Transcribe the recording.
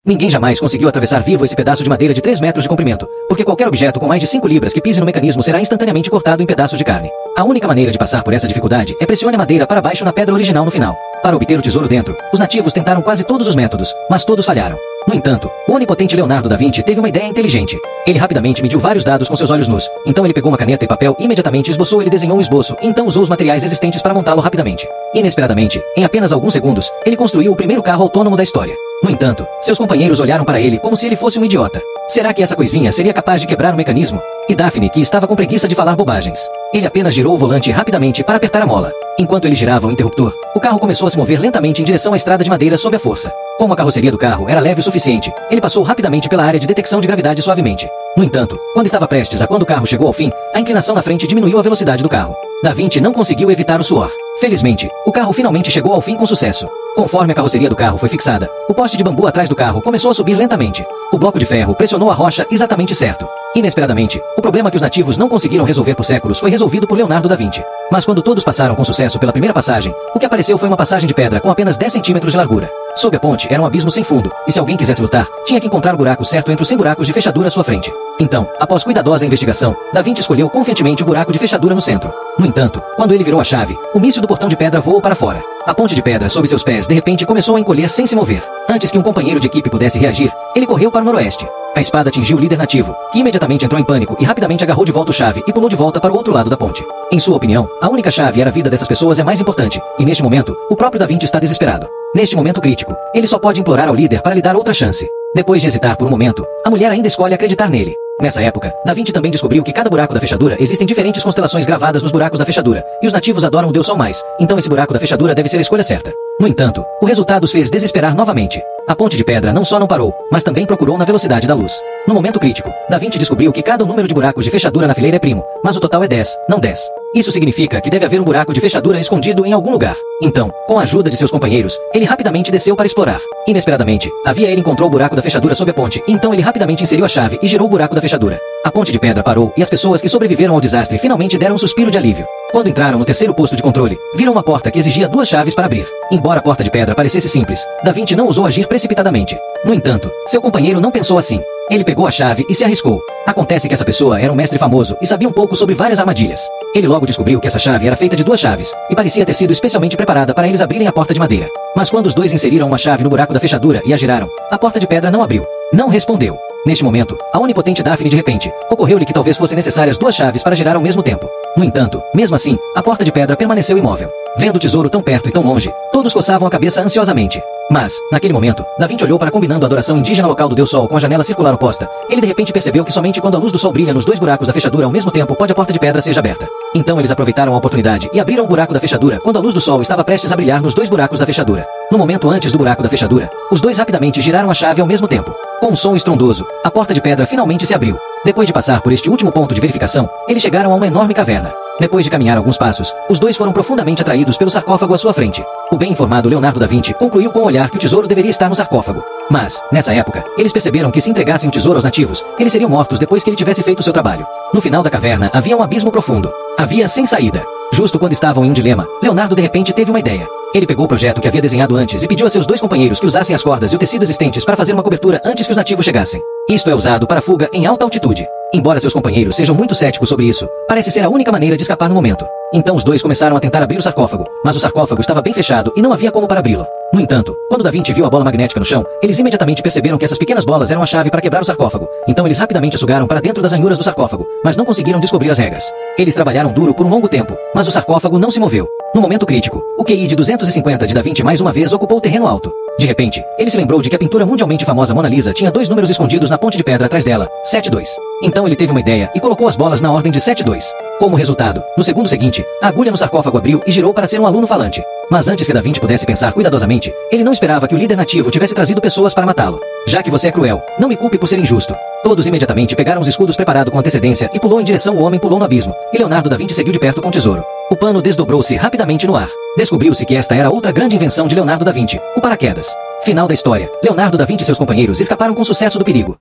Ninguém jamais conseguiu atravessar vivo esse pedaço de madeira de 3 metros de comprimento, porque qualquer objeto com mais de 5 libras que pise no mecanismo será instantaneamente cortado em pedaços de carne. A única maneira de passar por essa dificuldade é pressione a madeira para baixo na pedra original no final. Para obter o tesouro dentro, os nativos tentaram quase todos os métodos, mas todos falharam. No entanto, o onipotente Leonardo da Vinci teve uma ideia inteligente. Ele rapidamente mediu vários dados com seus olhos nus. Então ele pegou uma caneta e papel e imediatamente esboçou. Ele desenhou um esboço e então usou os materiais existentes para montá-lo rapidamente. Inesperadamente, em apenas alguns segundos, ele construiu o primeiro carro autônomo da história. No entanto, seus companheiros olharam para ele como se ele fosse um idiota. Será que essa coisinha seria capaz de quebrar o mecanismo? E Daphne, que estava com preguiça de falar bobagens. Ele apenas girou o volante rapidamente para apertar a mola. Enquanto ele girava o interruptor, o carro começou a se mover lentamente em direção à estrada de madeira sob a força. Como a carroceria do carro era leve o suficiente, ele passou rapidamente pela área de detecção de gravidade suavemente. No entanto, quando estava prestes a quando o carro chegou ao fim, a inclinação na frente diminuiu a velocidade do carro. Da Vinci não conseguiu evitar o suor. Felizmente, o carro finalmente chegou ao fim com sucesso. Conforme a carroceria do carro foi fixada, o poste de bambu atrás do carro começou a subir lentamente. O bloco de ferro pressionou a rocha exatamente certo. Inesperadamente, o problema que os nativos não conseguiram resolver por séculos foi resolvido por Leonardo da Vinci. Mas quando todos passaram com sucesso pela primeira passagem, o que apareceu foi uma passagem de pedra com apenas 10 centímetros de largura. Sob a ponte era um abismo sem fundo, e se alguém quisesse lutar, tinha que encontrar o buraco certo entre os 100 buracos de fechadura à sua frente. Então, após cuidadosa investigação, Da Vinci escolheu confiantemente o buraco de fechadura no centro. No entanto, quando ele virou a chave, o míssil do portão de pedra voou para fora. A ponte de pedra sob seus pés de repente começou a encolher sem se mover. Antes que um companheiro de equipe pudesse reagir, ele correu para o noroeste. A espada atingiu o líder nativo, que imediatamente entrou em pânico e rapidamente agarrou de volta o chave e pulou de volta para o outro lado da ponte. Em sua opinião, a única chave era a vida dessas pessoas é mais importante, e neste momento, o próprio Da Vinci está desesperado. Neste momento crítico, ele só pode implorar ao líder para lhe dar outra chance. Depois de hesitar por um momento, a mulher ainda escolhe acreditar nele. Nessa época, Da Vinci também descobriu que cada buraco da fechadura existem diferentes constelações gravadas nos buracos da fechadura, e os nativos adoram o Deus Sol mais, então esse buraco da fechadura deve ser a escolha certa. No entanto, o resultado os fez desesperar novamente. A ponte de pedra não só não parou, mas também procurou na velocidade da luz. No momento crítico, Da Vinci descobriu que cada número de buracos de fechadura na fileira é primo, mas o total é 10, não 10. Isso significa que deve haver um buraco de fechadura escondido em algum lugar. Então, com a ajuda de seus companheiros, ele rapidamente desceu para explorar. Inesperadamente, ele encontrou o buraco da fechadura sob a ponte, então ele rapidamente inseriu a chave e girou o buraco da fechadura. A ponte de pedra parou e as pessoas que sobreviveram ao desastre finalmente deram um suspiro de alívio. Quando entraram no terceiro posto de controle, viram uma porta que exigia 2 chaves para abrir. Embora a porta de pedra parecesse simples, Da Vinci não ousou agir precipitadamente. No entanto, seu companheiro não pensou assim. Ele pegou a chave e se arriscou. Acontece que essa pessoa era um mestre famoso e sabia um pouco sobre várias armadilhas. Ele logo descobriu que essa chave era feita de 2 chaves, e parecia ter sido especialmente preparada para eles abrirem a porta de madeira. Mas quando os dois inseriram uma chave no buraco da fechadura e a giraram, a porta de pedra não abriu. Não respondeu. Neste momento, a onipotente Daphne de repente, ocorreu-lhe que talvez fossem necessárias 2 chaves para girar ao mesmo tempo. No entanto, mesmo assim, a porta de pedra permaneceu imóvel. Vendo o tesouro tão perto e tão longe, todos coçavam a cabeça ansiosamente. Mas, naquele momento, Da Vinci olhou para combinando a adoração indígena local do Deus Sol com a janela circular oposta. Ele de repente percebeu que somente quando a luz do sol brilha nos 2 buracos da fechadura ao mesmo tempo pode a porta de pedra seja aberta. Então eles aproveitaram a oportunidade e abriram o buraco da fechadura quando a luz do sol estava prestes a brilhar nos 2 buracos da fechadura. No momento antes do buraco da fechadura, os dois rapidamente giraram a chave ao mesmo tempo. Com um som estrondoso, a porta de pedra finalmente se abriu. Depois de passar por este último ponto de verificação, eles chegaram a uma enorme caverna. Depois de caminhar alguns passos, os dois foram profundamente atraídos pelo sarcófago à sua frente. O bem informado Leonardo da Vinci concluiu com o olhar que o tesouro deveria estar no sarcófago. Mas, nessa época, eles perceberam que se entregassem o tesouro aos nativos, eles seriam mortos depois que ele tivesse feito o seu trabalho. No final da caverna havia um abismo profundo. Havia sem saída. Justo quando estavam em um dilema, Leonardo de repente teve uma ideia. Ele pegou o projeto que havia desenhado antes e pediu a seus 2 companheiros que usassem as cordas e o tecido existentes para fazer uma cobertura antes que os nativos chegassem. Isto é usado para fuga em alta altitude. Embora seus companheiros sejam muito céticos sobre isso, parece ser a única maneira de escapar no momento. Então os dois começaram a tentar abrir o sarcófago, mas o sarcófago estava bem fechado e não havia como para abri-lo. No entanto, quando Da Vinci viu a bola magnética no chão, eles imediatamente perceberam que essas pequenas bolas eram a chave para quebrar o sarcófago. Então eles rapidamente a sugaram para dentro das ranhuras do sarcófago, mas não conseguiram descobrir as regras. Eles trabalharam duro por um longo tempo, mas o sarcófago não se moveu. No momento crítico, o QI de 250 de Da Vinci mais uma vez ocupou o terreno alto. De repente, ele se lembrou de que a pintura mundialmente famosa Mona Lisa tinha 2 números escondidos na ponte de pedra atrás dela, 7-2. Então ele teve uma ideia e colocou as bolas na ordem de 7-2. Como resultado, no segundo seguinte, a agulha no sarcófago abriu e girou para ser um aluno falante. Mas antes que Da Vinci pudesse pensar cuidadosamente, ele não esperava que o líder nativo tivesse trazido pessoas para matá-lo. Já que você é cruel, não me culpe por ser injusto. Todos imediatamente pegaram os escudos preparados com antecedência e pulou em direção ao homem pulou no abismo, e Leonardo da Vinci seguiu de perto com o tesouro. O pano desdobrou-se rapidamente no ar. Descobriu-se que esta era outra grande invenção de Leonardo da Vinci, o paraquedas. Final da história. Leonardo da Vinci e seus companheiros escaparam com sucesso do perigo.